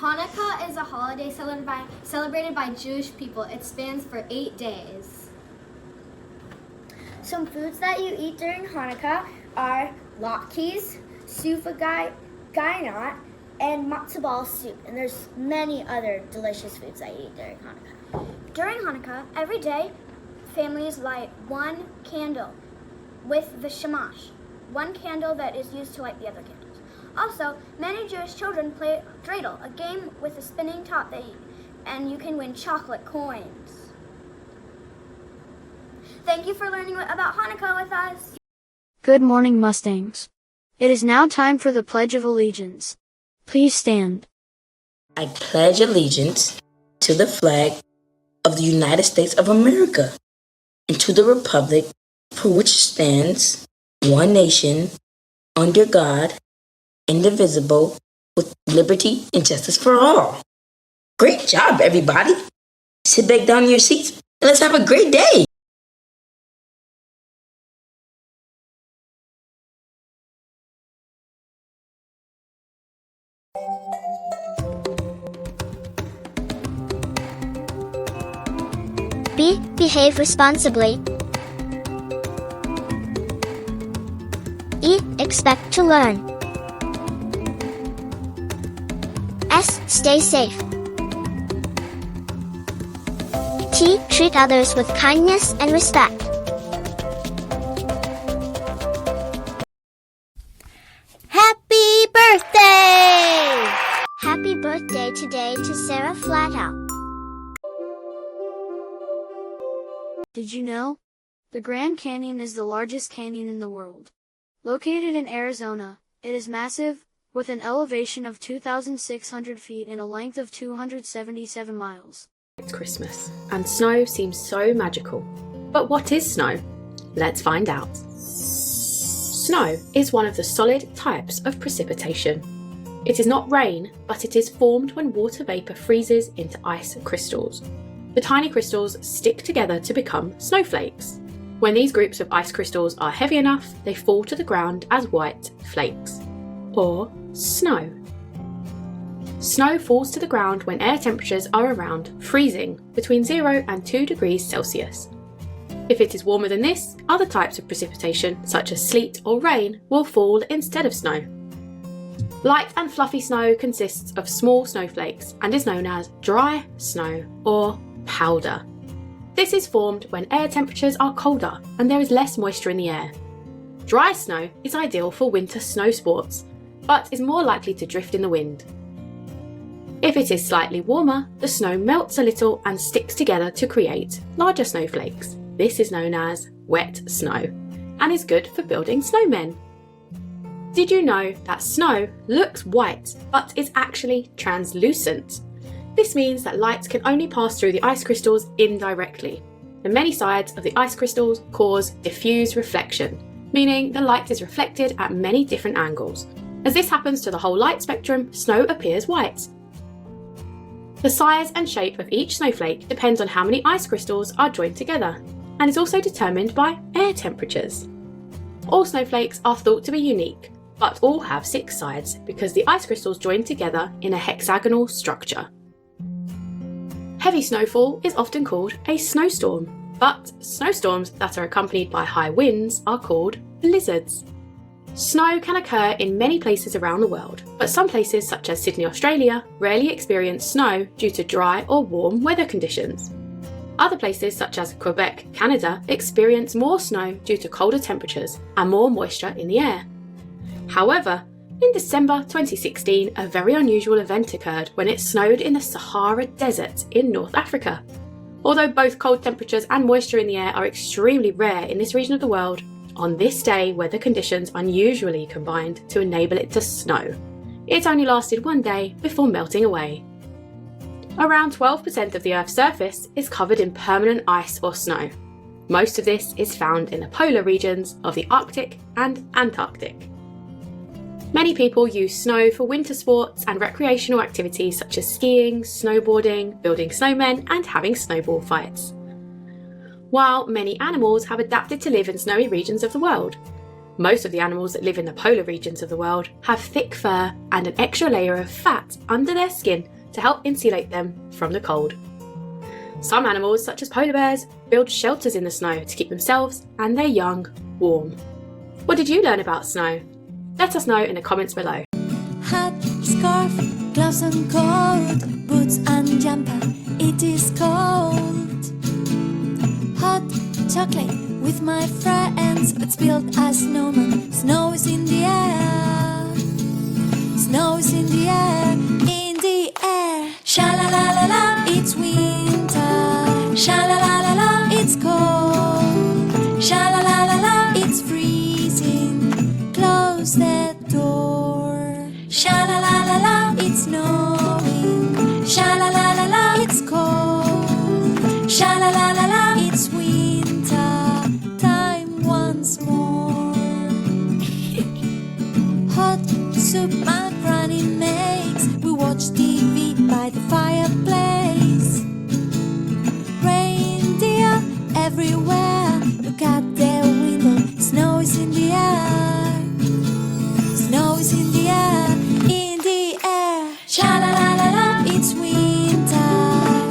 Hanukkah is a holiday celebrated by Jewish people. It spans for 8 days. Some foods that you eat during Hanukkah are latkes, sufaginat, and matzo ball soup. And there's many other delicious foods that you eat during Hanukkah. During Hanukkah, every day, families light one candle with the shamash, one candle that is used to light the other candles. Also, many Jewish children play dreidel, a game with a spinning top and you can win chocolate coins. Thank you for learning about Hanukkah with us. Good morning, Mustangs. It is now time for the Pledge of Allegiance. Please stand. I pledge allegiance to the flag of the United States of America and to the republic for which stands one nation, under God, indivisible, with liberty and justice for all. Great job, everybody. Sit back down in your seats and let's have a great day. Behave responsibly. E. Expect to learn. S. Stay safe. T. Treat others with kindness and respect. Happy birthday! Happy birthday today to Sarah Flatow. Did you know? The Grand Canyon is the largest canyon in the world. Located in Arizona, it is massive, with an elevation of 2,600 feet and a length of 277 miles. It's Christmas, and snow seems so magical. But what is snow? Let's find out. Snow is one of the solid types of precipitation. It is not rain, but it is formed when water vapor freezes into ice crystals. The tiny crystals stick together to become snowflakes. When these groups of ice crystals are heavy enough, they fall to the ground as white flakes, or snow. Snow falls to the ground when air temperatures are around freezing, between 0 and 2 degrees Celsius. If it is warmer than this, other types of precipitation, such as sleet or rain, will fall instead of snow. Light and fluffy snow consists of small snowflakes and is known as dry snow or powder. This is formed when air temperatures are colder and there is less moisture in the air. Dry snow is ideal for winter snow sports, but is more likely to drift in the wind. If it is slightly warmer, the snow melts a little and sticks together to create larger snowflakes. This is known as wet snow and is good for building snowmen. Did you know that snow looks white but is actually translucent? This means that light can only pass through the ice crystals indirectly. The many sides of the ice crystals cause diffuse reflection, meaning the light is reflected at many different angles. As this happens to the whole light spectrum, snow appears white. The size and shape of each snowflake depends on how many ice crystals are joined together, and is also determined by air temperatures. All snowflakes are thought to be unique, but all have 6 sides because the ice crystals join together in a hexagonal structure. Heavy snowfall is often called a snowstorm, but snowstorms that are accompanied by high winds are called blizzards. Snow can occur in many places around the world, but some places such as Sydney, Australia, rarely experience snow due to dry or warm weather conditions. Other places such as Quebec, Canada, experience more snow due to colder temperatures and more moisture in the air. However, in December 2016, a very unusual event occurred when it snowed in the Sahara Desert in North Africa. Although both cold temperatures and moisture in the air are extremely rare in this region of the world, on this day weather conditions unusually combined to enable it to snow. It only lasted 1 day before melting away. Around 12% of the Earth's surface is covered in permanent ice or snow. Most of this is found in the polar regions of the Arctic and Antarctic. Many people use snow for winter sports and recreational activities such as skiing, snowboarding, building snowmen, and having snowball fights. While many animals have adapted to live in snowy regions of the world, most of the animals that live in the polar regions of the world have thick fur and an extra layer of fat under their skin to help insulate them from the cold. Some animals, such as polar bears, build shelters in the snow to keep themselves and their young warm. What did you learn about snow? Let us know in the comments below. Hat, scarf, gloves and coat, boots and jumper, it is cold. Hot chocolate with my friends, let's build a snowman. Snow is in the air, snow is in the air, in the air. Sha-la-la-la-la, it's winter. Sha-la-la-la-la, it's cold. Sha-la-la-la-la, it's freezing. Close the door. Sha-la-la-la-la, it's snowing. Sha-la-la-la-la, it's cold. Sha-la-la-la-la, it's winter time once more. Hot soup my granny makes. We watch TV by the fireplace. Reindeer everywhere. Look at the window. Snow is in the air. Snow is in the air. In the air. Sha-la-la-la-la, it's winter.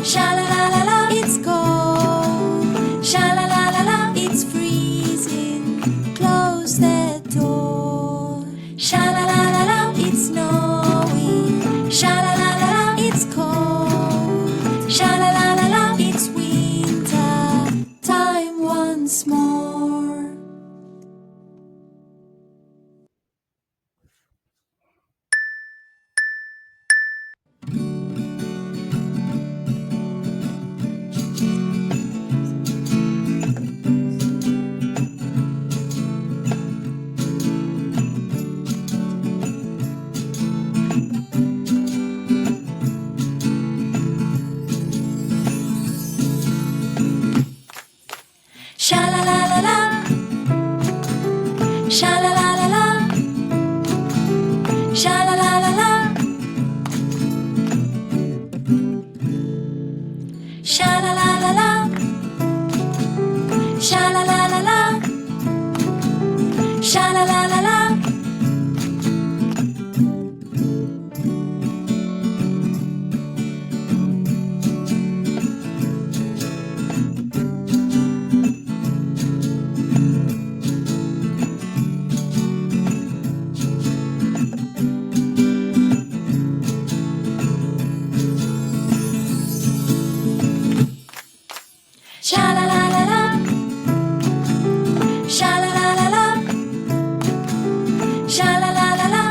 Sha-la-la-la-la, it's cold. Sha-la-la-la-la, it's freezing. Close the door. Sha-la-la-la-la, it's snowing. Sha-la-la-la-la, it's cold. Sha-la-la-la-la, it's winter time once more. Sha-la-la-la-la, sha-la-la-la-la, sha-la-la-la-la, sha-la-la-la-la, sha-la-la-la-la, sha-la-la-la-la. Sha-la-la-la-la, sha-la-la-la-la, sha-la-la-la-la,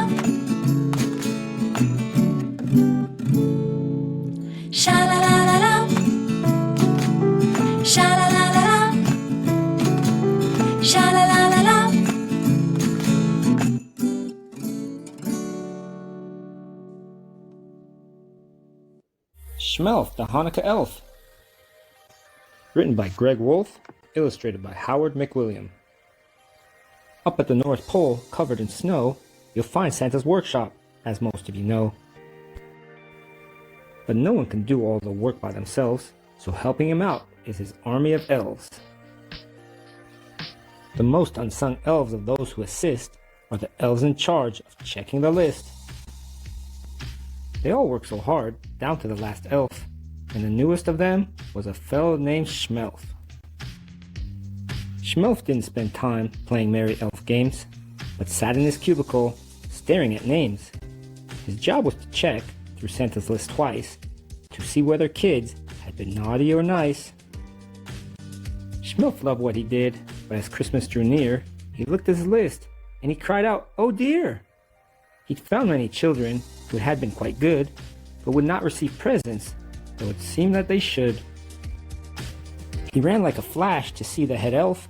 sha-la-la-la-la, sha-la-la-la-la, sha-la-la-la-la. Shmelf, the Hanukkah Elf. Written by Greg Wolfe, illustrated by Howard McWilliam. Up at the North Pole, covered in snow, you'll find Santa's workshop, as most of you know. But no one can do all the work by themselves, so helping him out is his army of elves. The most unsung elves of those who assist are the elves in charge of checking the list. They all work so hard, down to the last elf, and the newest of them was a fellow named Shmelf. Shmelf didn't spend time playing merry elf games, but sat in his cubicle, staring at names. His job was to check through Santa's list twice, to see whether kids had been naughty or nice. Shmelf loved what he did, but as Christmas drew near, he looked at his list, and he cried out, "Oh dear!" He'd found many children who had been quite good, but would not receive presents, though it seemed that they should. He ran like a flash to see the head elf,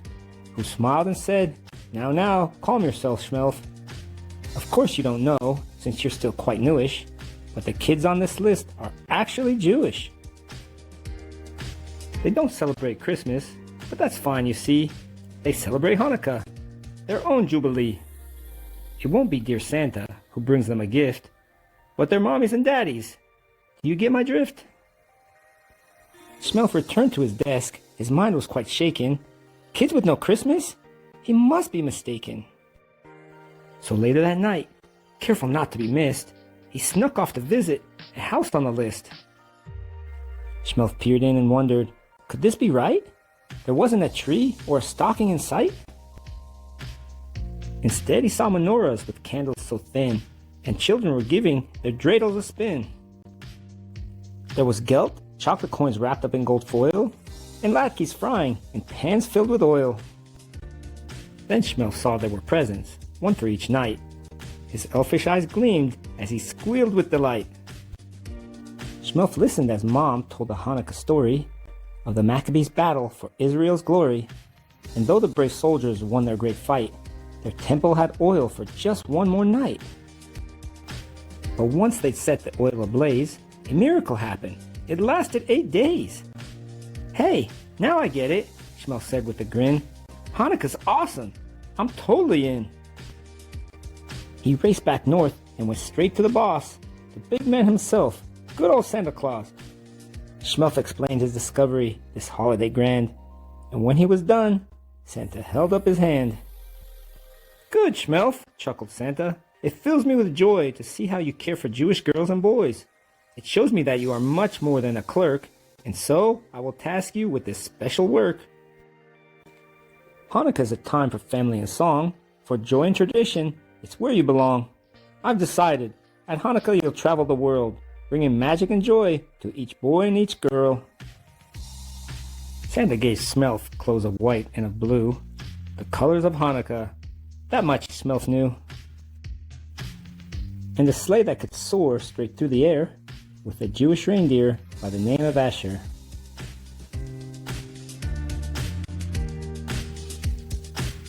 who smiled and said, Now, calm yourself, Shmelf. Of course you don't know, since you're still quite newish, but the kids on this list are actually Jewish. They don't celebrate Christmas, but that's fine, you see. They celebrate Hanukkah, their own jubilee. It won't be dear Santa who brings them a gift, but their mommies and daddies. Do you get my drift? Shmelf returned to his desk. His mind was quite shaken. Kids with no Christmas? He must be mistaken. So later that night, careful not to be missed, He snuck off to visit a house on the list. Shmelf peered in and wondered, could this be right? There wasn't a tree or a stocking in sight? Instead, he saw menorahs with candles so thin, and children were giving their dreidels a spin. There was gelt, chocolate coins wrapped up in gold foil, and latkes frying in pans filled with oil. Then Shmelf saw there were presents, one for each night. His elfish eyes gleamed as he squealed with delight. Shmelf listened as Mom told the Hanukkah story of the Maccabees' battle for Israel's glory, and though the brave soldiers won their great fight, their temple had oil for just one more night. But once they'd set the oil ablaze, a miracle happened. It lasted 8 days. Hey, now I get it, Shmelf said with a grin. Hanukkah's awesome. I'm totally in. He raced back north and went straight to the boss, the big man himself, good old Santa Claus. Shmelf explained his discovery this holiday grand, and when he was done, Santa held up his hand. Good, Shmelf, chuckled Santa. It fills me with joy to see how you care for Jewish girls and boys. It shows me that you are much more than a clerk, and so I will task you with this special work. Hanukkah is a time for family and song. For joy and tradition, it's where you belong. I've decided, at Hanukkah you'll travel the world, bringing magic and joy to each boy and each girl. Santa gave Shmelf clothes of white and of blue, the colors of Hanukkah. That much Shmelf knew. And a sleigh that could soar straight through the air, with a Jewish reindeer by the name of Asher.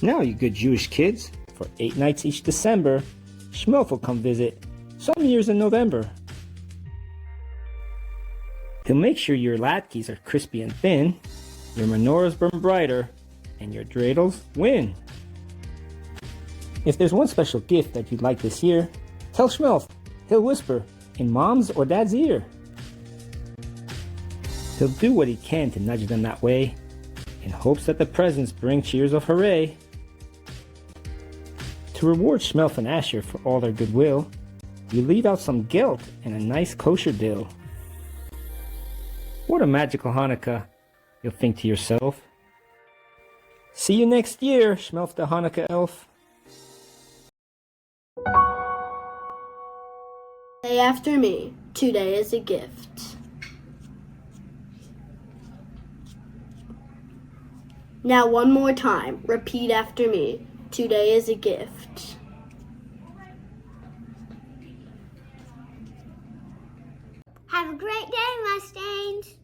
Now, you good Jewish kids, for 8 nights each December, Shmelf will come visit, some years in November. He'll make sure your latkes are crispy and thin, your menorahs burn brighter, and your dreidels win. If there's one special gift that you'd like this year, tell Shmelf. He'll whisper in Mom's or Dad's ear. He'll do what he can to nudge them that way, in hopes that the presents bring cheers of hooray. To reward Shmelf and Asher for all their goodwill, you leave out some gelt and a nice kosher dill. What a magical Hanukkah, you'll think to yourself. See you next year, Shmelf the Hanukkah elf. Day after me, today is a gift. Now one more time, repeat after me. Today is a gift. Have a great day, Mustangs.